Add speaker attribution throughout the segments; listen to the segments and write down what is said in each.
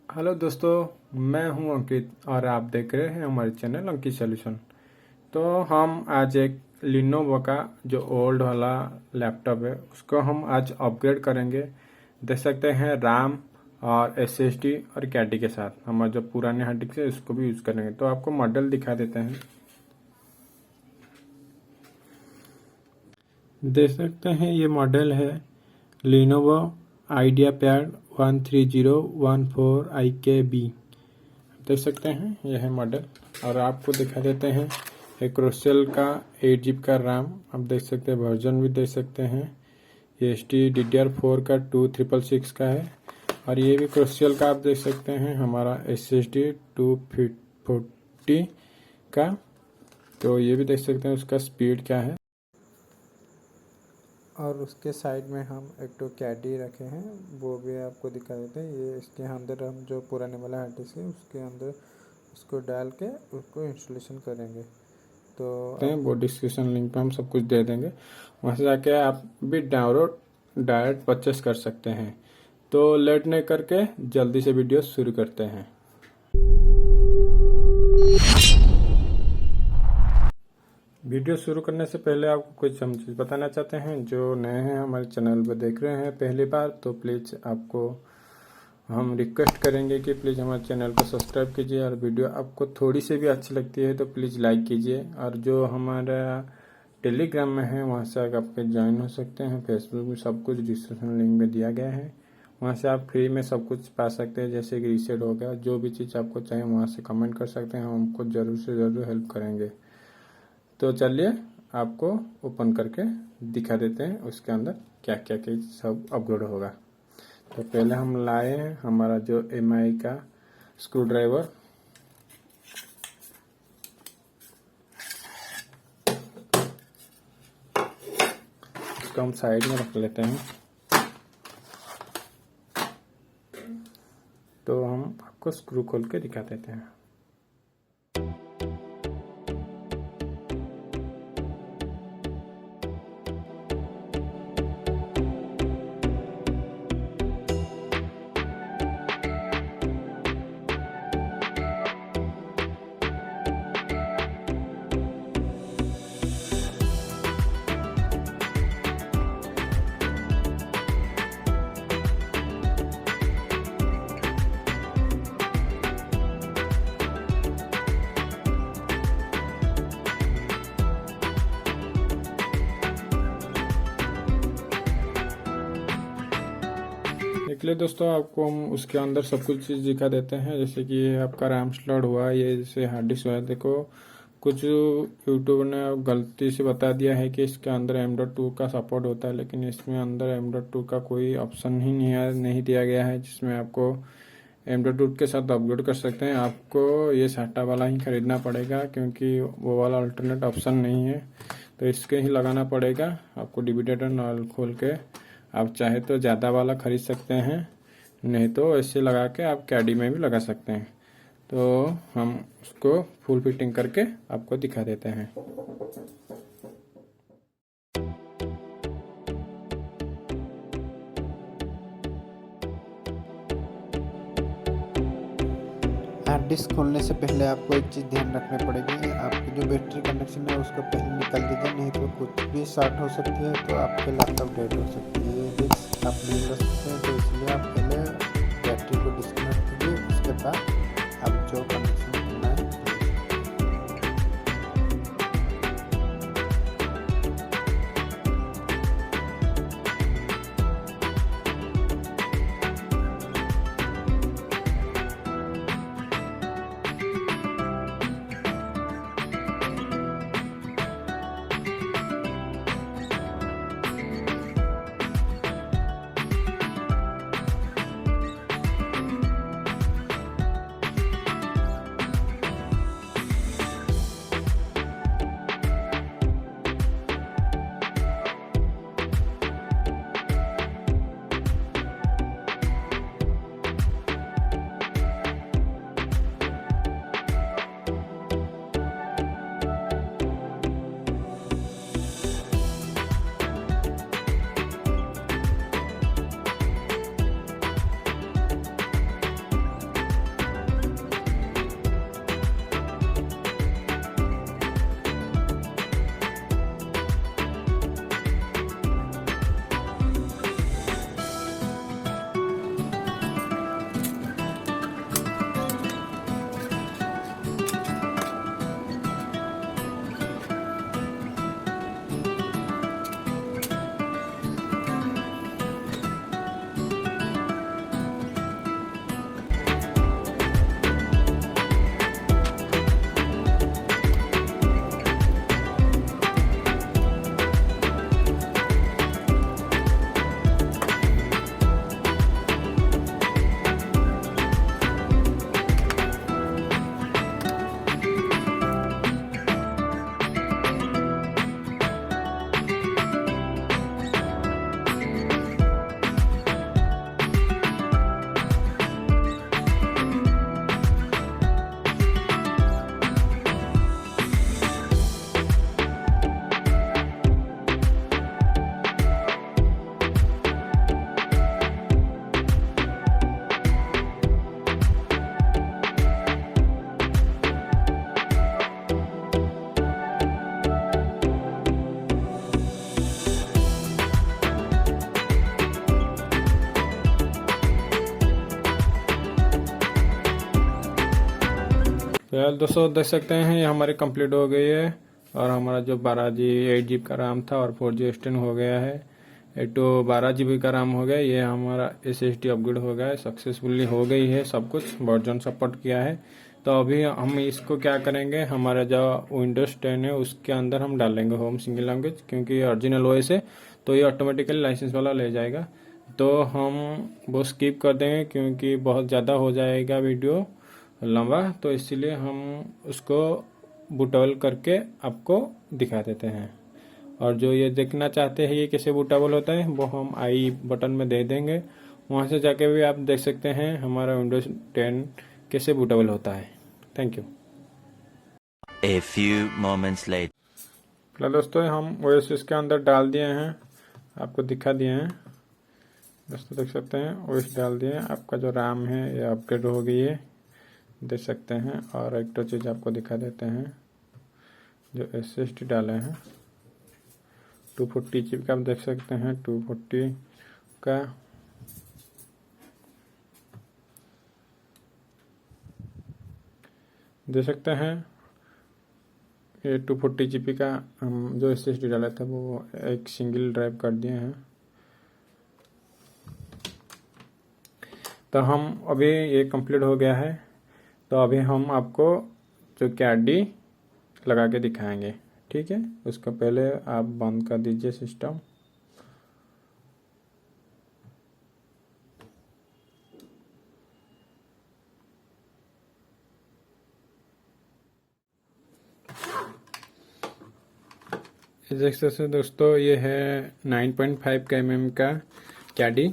Speaker 1: Hello दोस्तों, मैं हूं अंकित और आप देख रहे हैं हमारे चैनल अंकित सॉल्यूशन। तो हम आज एक लिनोवो का जो ओल्ड वाला लैपटॉप है उसको हम आज अपग्रेड करेंगे। देख सकते हैं रैम और एसएसडी और कैडी के साथ हमारा जो पुराने हार्ड डिस्क है उसको भी यूज़ करेंगे। तो आपको मॉडल दिखा देते हैं। देख सकते हैं ये मॉडल है लिनोवो आइडियापैड 13014 IKB। देख सकते हैं यह है मॉडल। और आपको दिखा देते हैं एक क्रोसेल का 8 GB का रैम आप देख सकते हैं, वर्जन भी देख सकते हैं। ये DDR4 का 2666 का है। और ये भी क्रोसेल का आप देख सकते हैं हमारा SSD 240 का। तो ये भी देख सकते हैं उसका स्पीड क्या है। और उसके साइड में हम एक तो कैडी रखे हैं, वो भी आपको दिखा देते हैं। ये इसके अंदर हम जो पुराने वाला हार्ड डिस्क है उसके अंदर उसको डाल के उसको इंस्टॉलेशन करेंगे। तो वो डिस्क्रिप्शन लिंक पे हम सब कुछ दे देंगे, वहाँ से जाके आप भी डाउनलोड डायरेक्ट परचेस कर सकते हैं। तो लेट नहीं करके जल्दी से वीडियो शुरू करते हैं। वीडियो शुरू करने से पहले आपको कुछ हम चीज़ बताना चाहते हैं। जो नए हैं हमारे चैनल पर देख रहे हैं पहली बार, तो प्लीज़ आपको हम रिक्वेस्ट करेंगे कि प्लीज़ हमारे चैनल को सब्सक्राइब कीजिए। और वीडियो आपको थोड़ी सी भी अच्छी लगती है तो प्लीज़ लाइक कीजिए। और जो हमारा टेलीग्राम में है वहाँ से आपके ज्वाइन हो सकते हैं। फेसबुक में सब कुछ डिस्क्रिप्शन लिंक में दिया गया है, वहाँ से आप फ्री में सब कुछ पा सकते हैं। जैसे कि रीसेट हो गया, जो भी चीज़ आपको चाहिए वहाँ से कमेंट कर सकते हैं, हम हमको ज़रूर से ज़रूर हेल्प करेंगे। तो चलिए आपको ओपन करके दिखा देते हैं उसके अंदर क्या क्या क्या सब अपग्रेड होगा। तो पहले हम लाए हैं हमारा जो MI का स्क्रू ड्राइवर। इसको हम साइड में रख लेते हैं। तो हम आपको स्क्रू खोल के दिखा देते हैं। निकले दोस्तों, आपको हम उसके अंदर सब कुछ चीज़ दिखा देते हैं। जैसे कि ये आपका रैम स्लॉट हुआ, ये जैसे हार्ड डिस्क हुआ। देखो कुछ यूट्यूब ने गलती से बता दिया है कि इसके अंदर M.2 का सपोर्ट होता है, लेकिन इसमें अंदर M.2 का कोई ऑप्शन ही नहीं दिया गया है जिसमें आपको M.2 के साथ अपग्रेड कर सकते हैं। आपको ये साटा वाला ही खरीदना पड़ेगा क्योंकि वो वाला अल्टरनेट ऑप्शन नहीं है। तो इसके ही लगाना पड़ेगा आपको। डिविडेटर नॉल खोल के आप चाहे तो ज़्यादा वाला खरीद सकते हैं, नहीं तो ऐसे लगा के आप कैडी में भी लगा सकते हैं। तो हम उसको फुल फिटिंग करके आपको दिखा देते हैं।
Speaker 2: हार्ड डिस्क खोलने से पहले आपको एक चीज़ ध्यान रखनी पड़ेगी, आपकी जो बैटरी कनेक्शन है उसको पहले निकाल दीजिए, नहीं तो कुछ भी शॉर्ट हो सकती है तो आपके लैपटॉप डेड हो सकती है। ये रिस्क आप नहीं ले सकते हैं, तो इसलिए आप पहले बैटरी को डिस्कनेक्ट कीजिए, उसके बाद आप जो कनेक्शन करना है।
Speaker 1: तो यार दोस्तों देख सकते हैं ये हमारी कंप्लीट हो गई है और हमारा जो 12 8 GB का RAM था और 4G एक्सटेंड हो गया है। 12 GB का RAM हो गया। ये हमारा SSD अपग्रेड हो गया है, सक्सेसफुली हो गई है, सब कुछ वर्जन सपोर्ट किया है। तो अभी हम इसको क्या करेंगे, हमारा जो विंडोज 10 है उसके अंदर हम डालेंगे होम सिंगल लैंग्वेज, क्योंकि ओरिजिनल ओएस है तो ये ऑटोमेटिकली लाइसेंस वाला ले जाएगा। तो हम वो स्किप कर देंगे क्योंकि बहुत ज़्यादा हो जाएगा वीडियो लंबा, तो इसीलिए हम उसको बूटेबल करके आपको दिखा देते हैं। और जो ये देखना चाहते हैं ये कैसे बूटेबल होता है वो हम आई बटन में दे देंगे, वहाँ से जाके भी आप देख सकते हैं हमारा विंडोज 10 कैसे बूटेबल होता है। Thank you.
Speaker 3: A few moments later.
Speaker 1: चलो दोस्तों हम ओएस इसके अंदर डाल दिए हैं, आपको दिखा दिए हैं दोस्तों, देख सकते हैं ओएस डाल दिए। आपका जो RAM है ये अपग्रेड हो गई है, देख सकते हैं। और एक तो चीज़ आपको दिखा देते हैं, जो SSD डाले हैं 240 GB का, आप देख सकते हैं 240 का। देख सकते हैं ये 240 GB का हम जो SSD डाला था वो एक सिंगल ड्राइव कर दिए हैं। तो हम अभी ये कंप्लीट हो गया है, तो अभी हम आपको जो कैडी लगा के दिखाएंगे, ठीक है। उसको पहले आप बंद कर दीजिए सिस्टम। देख सकते हैं दोस्तों ये है 9.5 mm का कैडी।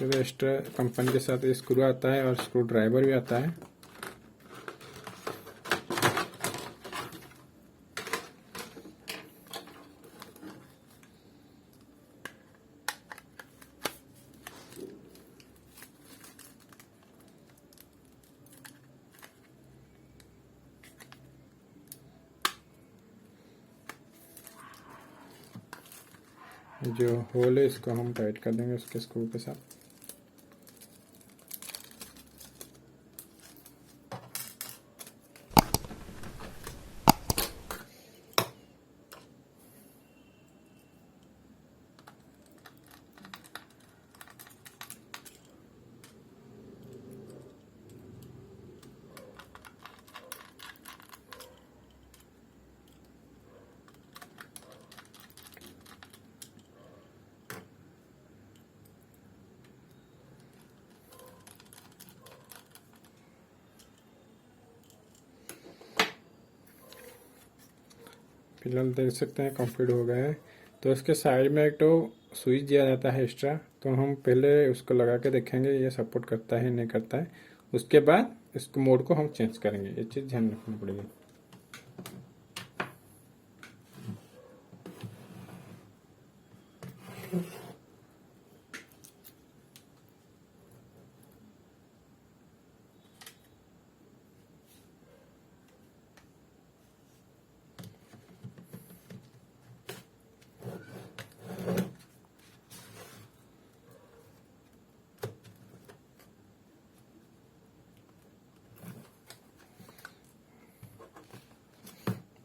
Speaker 1: एक्स्ट्रा कंपनी के साथ स्क्रू आता है और स्क्रू ड्राइवर भी आता है। जो होल है इसको हम टाइट कर देंगे उसके स्क्रू के साथ। फिलहाल देख सकते हैं कंप्लीट हो गया है। तो इसके साइड में एक तो स्विच दिया जाता है एक्स्ट्रा, तो हम पहले उसको लगा के देखेंगे ये सपोर्ट करता है नहीं करता है। उसके बाद इसको मोड को हम चेंज करेंगे, ये चीज़ ध्यान रखनी पड़ेगी।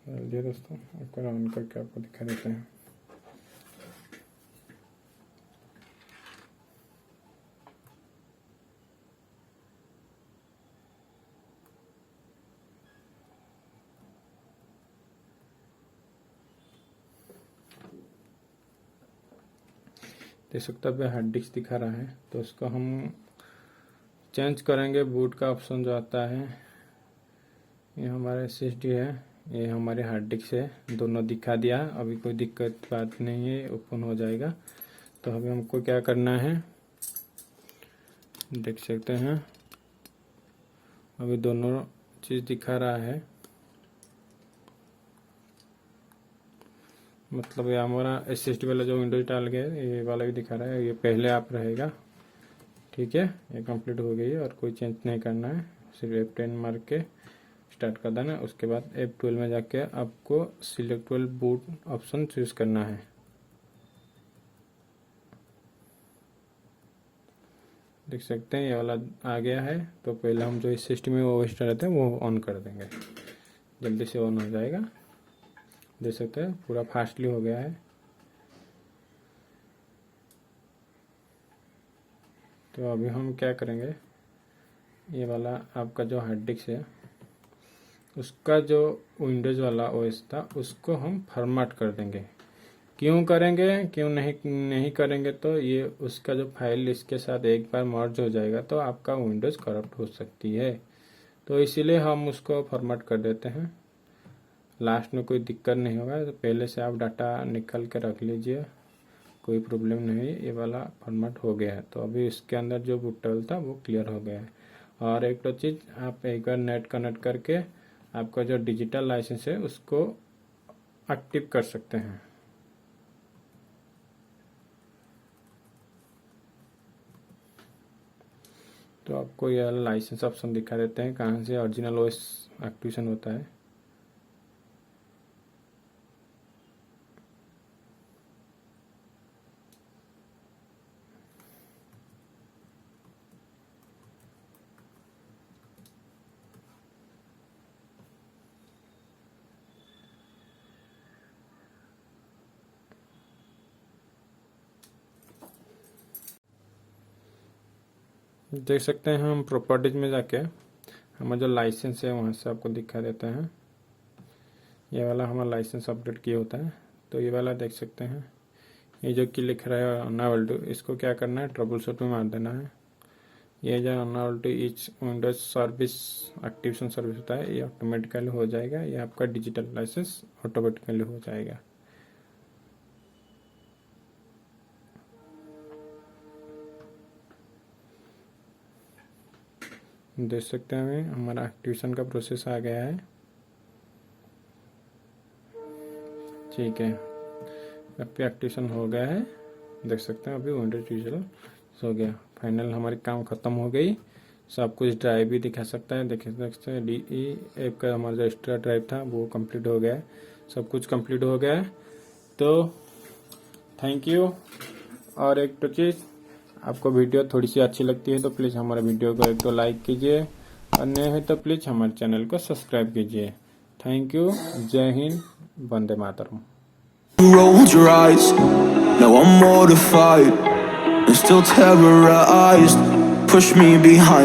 Speaker 1: चलिए दोस्तों आपको ऑन करके आपको दिखा देते हैं। देख सकते हैं हार्ड डिस्क दिखा रहा है, तो उसको हम चेंज करेंगे। बूट का ऑप्शन जो आता है, ये हमारा SSD है, ये हमारे हार्ड डिस्क है, दोनों दिखा दिया। अभी कोई दिक्कत बात नहीं है, ओपन हो जाएगा। तो अभी हमको क्या करना है, देख सकते हैं अभी दोनों चीज़ दिखा रहा है। मतलब ये हमारा SSD वाला जो विंडोज डाल गया ये वाला भी दिखा रहा है, ये पहले आप रहेगा, ठीक है। ये कंप्लीट हो गई है और कोई चेंज नहीं करना है, सिर्फ F10 मार के स्टार्ट कर देना। उसके बाद F12 में जाके आपको सिलेक्ट बूट ऑप्शन चूज करना है। देख सकते हैं ये वाला आ गया है। तो पहले हम जो इस सिस्टम में ओएस रहते हैं वो ऑन कर देंगे, जल्दी से ऑन हो जाएगा। देख सकते हैं पूरा फास्टली हो गया है। तो अभी हम क्या करेंगे, ये वाला आपका जो हार्ड डिस्क है उसका जो विंडोज़ वाला ओएस था उसको हम फॉर्मेट कर देंगे। क्यों करेंगे, क्यों नहीं करेंगे, तो ये उसका जो फाइल इसके साथ एक बार मर्ज हो जाएगा तो आपका विंडोज़ करप्ट हो सकती है। तो इसीलिए हम उसको फॉर्मेट कर देते हैं। लास्ट में कोई दिक्कत नहीं होगा, तो पहले से आप डाटा निकाल के रख लीजिए, कोई प्रॉब्लम नहीं। ये वाला फॉर्मेट हो गया है। तो अभी इसके अंदर जो बूट टेबल था वो क्लियर हो गया है। और एक तो चीज़, आप एक बार नेट कनेक्ट करके आपका जो डिजिटल लाइसेंस है उसको एक्टिव कर सकते हैं। तो आपको यह लाइसेंस ऑप्शन दिखा देते हैं कहाँ से ओरिजिनल ओएस एक्टिवेशन होता है। देख सकते हैं हम प्रॉपर्टीज में जाके हमारा जो लाइसेंस है वहाँ से आपको दिखा देते हैं। ये वाला हमारा लाइसेंस अपडेट किया होता है। तो ये वाला देख सकते हैं, ये जो कि लिख रहा है अनएबल टू, इसको क्या करना है, ट्रबल शूट में मार देना है। ये जो unable to each Windows service activation service होता है ये ऑटोमेटिकली हो जाएगा। ये आपका डिजिटल लाइसेंस ऑटोमेटिकली हो जाएगा। देख सकते हैं हमारा एक्टिवेशन का प्रोसेस आ गया है। ठीक है, अभी एक्टिवेशन हो गया है। देख सकते हैं अभी विंडोज डिजिटल हो गया। फाइनल हमारी काम खत्म हो गई। सब कुछ ड्राइव भी दिखा सकता है। देख सकते हैं DE ऐप का हमारा जो एक्स्ट्रा ड्राइव था वो कंप्लीट हो गया है। सब कुछ कंप्लीट हो गया है। तो थैंक यू। और एक तो चीज़, आपको वीडियो थोड़ी सी अच्छी लगती है तो प्लीज़ हमारे वीडियो को एक तो लाइक कीजिए, और नए हैं तो प्लीज़ हमारे चैनल को सब्सक्राइब कीजिए। Thank you. जय Hind, Vande Mataram.
Speaker 4: Rolled your eyes, now I'm mortified and still terrorized. Push me behind.